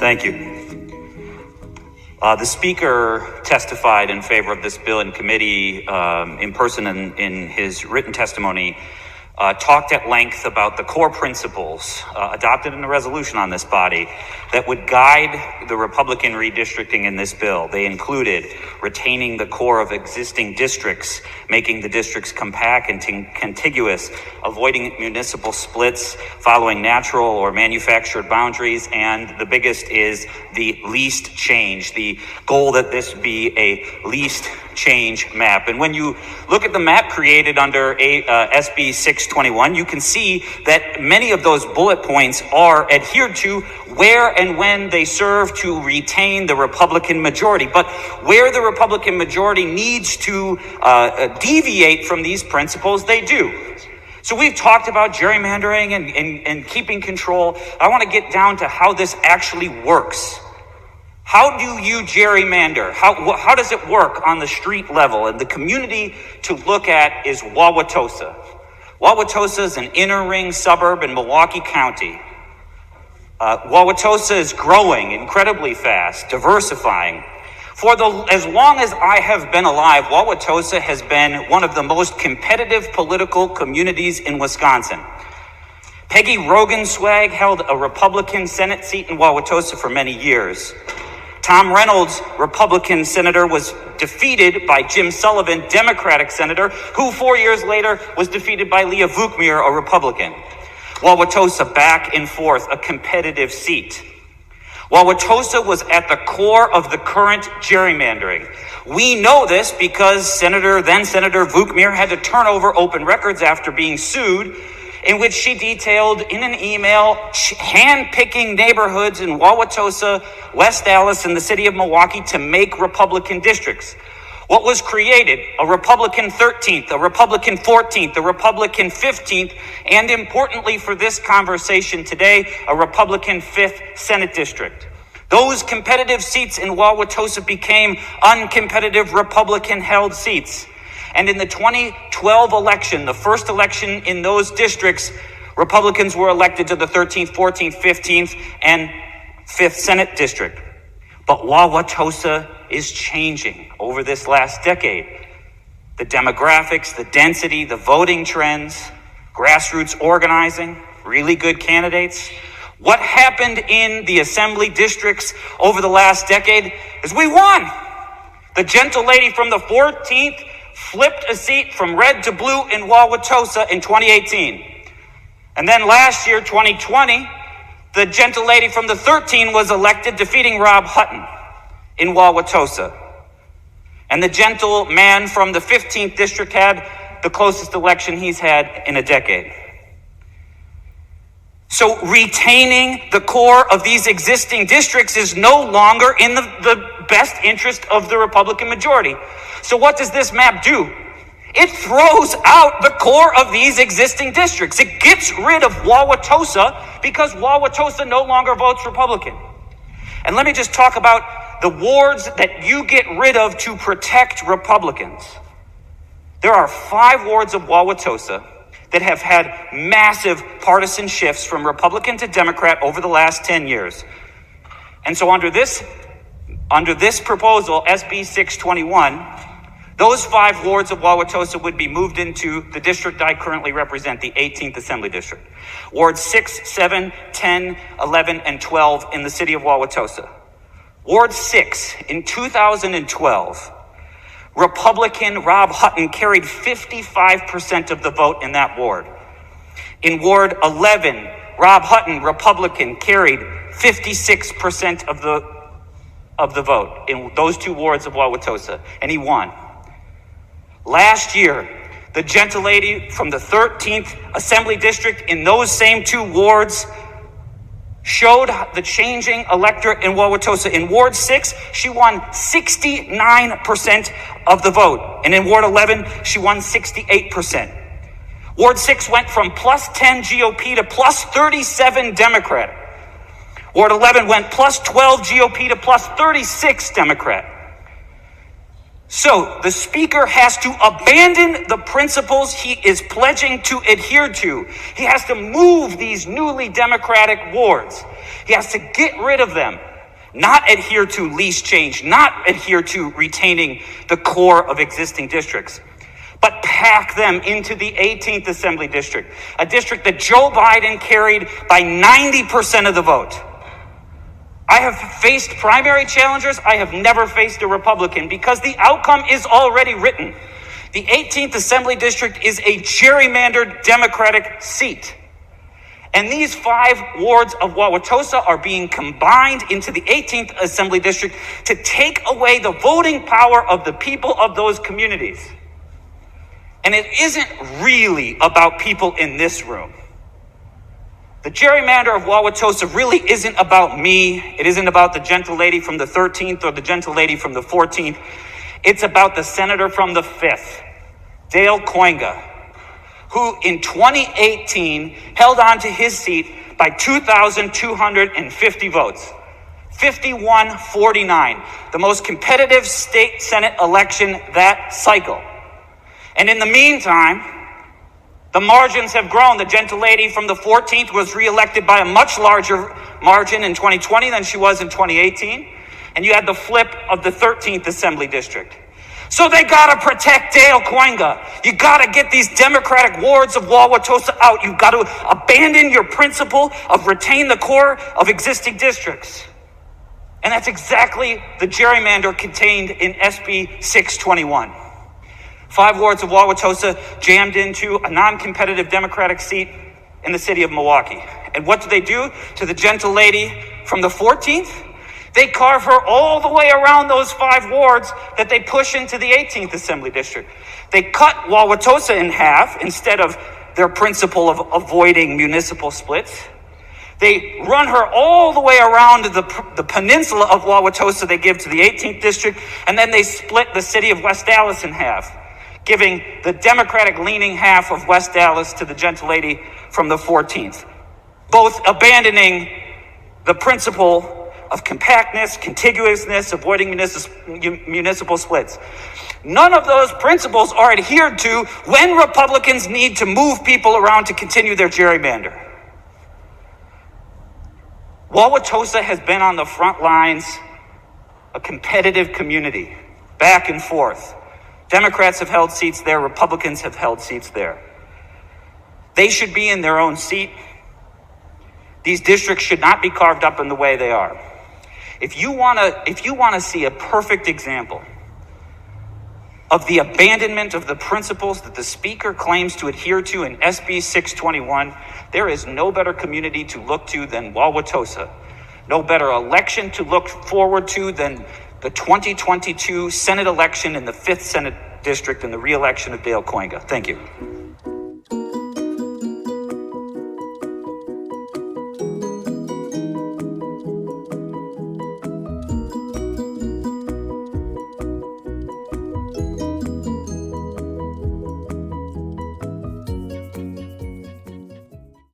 Thank you. The Speaker testified in favor of this bill in committee in person in his written testimony, talked at length about the core principles adopted in the resolution on this body that would guide the Republican redistricting in this bill. They included retaining the core of existing districts, making the districts compact and contiguous, avoiding municipal splits, following natural or manufactured boundaries, and the biggest is the least change, the goal that this be a least change map. And when you look at the map created under SB 621, you can see that many of those bullet points are adhered to where and when they serve to retain the Republican majority. But where the Republican majority needs to deviate from these principles, they do. So we've talked about gerrymandering and keeping control. I want to get down to how this actually works. How do you gerrymander? How does it work on the street level? And the community to look at is Wauwatosa. Wauwatosa is an inner ring suburb in Milwaukee County. Wauwatosa is growing incredibly fast, diversifying. As long as I have been alive, Wauwatosa has been one of the most competitive political communities in Wisconsin. Peggy Rogenswag held a Republican Senate seat in Wauwatosa for many years. Tom Reynolds, Republican senator, was defeated by Jim Sullivan, Democratic senator, who 4 years later was defeated by Leah Vukmir, a Republican. Wauwatosa back and forth, a competitive seat. Wauwatosa was at the core of the current gerrymandering. We know this because then Senator Vukmir had to turn over open records after being sued, in which she detailed in an email hand-picking neighborhoods in Wauwatosa, West Dallas, and the city of Milwaukee to make Republican districts. What was created? A Republican 13th, a Republican 14th, a Republican 15th, and importantly for this conversation today, a Republican 5th Senate district. Those competitive seats in Wauwatosa became uncompetitive Republican-held seats. And in the 2012 election, the first election in those districts, Republicans were elected to the 13th, 14th, 15th, and 5th Senate district. But Wauwatosa is changing over this last decade. The demographics, the density, the voting trends, grassroots organizing, really good candidates. What happened in the assembly districts over the last decade is we won. The gentle lady from the 14th flipped a seat from red to blue in Wauwatosa in 2018. And then last year, 2020, the gentle lady from the 13 was elected, defeating Rob Hutton in Wauwatosa. And the gentle man from the 15th district had the closest election he's had in a decade. So retaining the core of these existing districts is no longer in the best interest of the Republican majority. So what does this map do? It throws out the core of these existing districts. It gets rid of Wauwatosa because Wauwatosa no longer votes Republican. And let me just talk about the wards that you get rid of to protect Republicans. There are 5 wards of Wauwatosa that have had massive partisan shifts from Republican to Democrat over the last 10 years. And so under this proposal, SB 621, those 5 wards of Wauwatosa would be moved into the district I currently represent, the 18th Assembly District. Wards 6, 7, 10, 11, and 12 in the city of Wauwatosa. Ward 6, in 2012, Republican Rob Hutton carried 55% of the vote in that ward. In Ward 11, Rob Hutton, Republican, carried 56% of the vote in those 2 wards of Wauwatosa, and he won. Last year, the gentle lady from the 13th Assembly District in those same 2 wards showed the changing electorate in Wauwatosa. In Ward 6, she won 69% of the vote. And in Ward 11, she won 68%. Ward 6 went from plus 10 GOP to plus 37 Democrat. Ward 11 went plus 12 GOP to plus 36 Democrat. So the Speaker has to abandon the principles he is pledging to adhere to. He has to move these newly Democratic wards. He has to get rid of them. not adhere to lease change, not adhere to retaining the core of existing districts, but pack them into the 18th Assembly District, a district that Joe Biden carried by 90% of the vote. I have faced primary challengers. I have never faced a Republican because the outcome is already written. The 18th Assembly District is a gerrymandered Democratic seat. And these 5 wards of Wauwatosa are being combined into the 18th Assembly District to take away the voting power of the people of those communities. And it isn't really about people in this room. The gerrymander of Wauwatosa really isn't about me. It isn't about the gentle lady from the 13th or the gentle lady from the 14th. It's about the senator from the 5th, Dale Koinga, who in 2018 held on to his seat by 2,250 votes, 51-49, the most competitive state Senate election that cycle. And in the meantime, the margins have grown. The gentle lady from the 14th was reelected by a much larger margin in 2020 than she was in 2018. And you had the flip of the 13th Assembly District. So they got to protect Dale Koinga. You got to get these Democratic wards of Wauwatosa out. You've got to abandon your principle of retain the core of existing districts. And that's exactly the gerrymander contained in SB 621. 5 wards of Wauwatosa jammed into a non-competitive Democratic seat in the city of Milwaukee. And what do they do to the gentle lady from the 14th? They carve her all the way around those 5 wards that they push into the 18th Assembly District. They cut Wauwatosa in half instead of their principle of avoiding municipal splits. They run her all the way around the peninsula of Wauwatosa they give to the 18th District, and then they split the city of West Dallas in half, giving the Democratic-leaning half of West Dallas to the gentle lady from the 14th, both abandoning the principle of compactness, contiguousness, avoiding municipal splits. None of those principles are adhered to when Republicans need to move people around to continue their gerrymander. Wauwatosa has been on the front lines, a competitive community, back and forth. Democrats have held seats there. Republicans have held seats there. They should be in their own seat. These districts should not be carved up in the way they are. If you want to see a perfect example of the abandonment of the principles that the Speaker claims to adhere to in SB 621, there is no better community to look to than Wauwatosa. No better election to look forward to than the 2022 Senate election in the 5th Senate District and the re-election of Dale Koinga. Thank you.